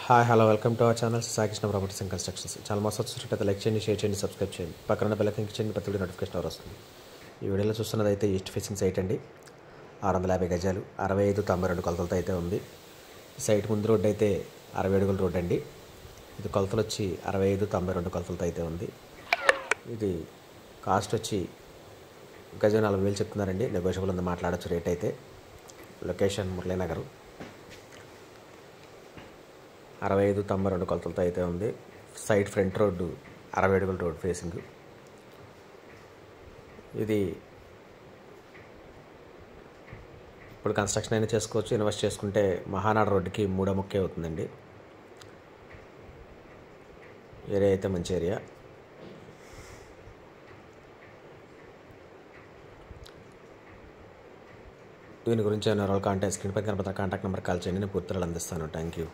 Hi hello welcome to our channel Saikrishna properties and constructions. చాలా మస్తు చూసినట్టయితే లైక్ చేయండి, షేర్ చేయండి, సబ్స్క్రైబ్ చేయండి, పక్కన బెల్ ఐకాన్ క్లిక్ చేయండి, ప్రతి వీడియో నోటిఫికేషన్ వస్తుంది. ఈ వీడియోలో చూస్తున్నది అయితే ఈస్ట్ ఫేసింగ్ సైట్ అండి. 650 గజాలు 65-92 కొలతలతో అయితే ఉంది. సైట్ ముందు రోడ్డు అయితే 60 అడుగుల రోడ్డు అండి. ఇది కొలతలు వచ్చి 65-92 కొలతలతో అయితే ఉంది. ఇది కాస్ట్ వచ్చి గజం 40,000 చెప్తున్నారండి. నెగోషియబుల్ ఉంది, మాట్లాడచ్చు రేట్ అయితే. లొకేషన్ మురళీనగర్. 65-92 కొలతలతో అయితే ఉంది. సైడ్ ఫ్రంట్ రోడ్డు 60 అడుగుల రోడ్ ఫేసింగ్. ఇది ఇప్పుడు కన్స్ట్రక్షన్ అయినా చేసుకోవచ్చు, ఇన్వెస్ట్ చేసుకుంటే మహానాడు రోడ్డుకి 3 ముక్కే అవుతుందండి. ఏరియా అయితే మంచి ఏరియా. దీని గురించి ఏమైనా కాంటాక్ట్ స్క్రీన్ పై కనపడుతున్న కాంటాక్ట్ నెంబర్ కాల్ చేయండి, నేను పూర్తిగా అందిస్తాను. Thank you.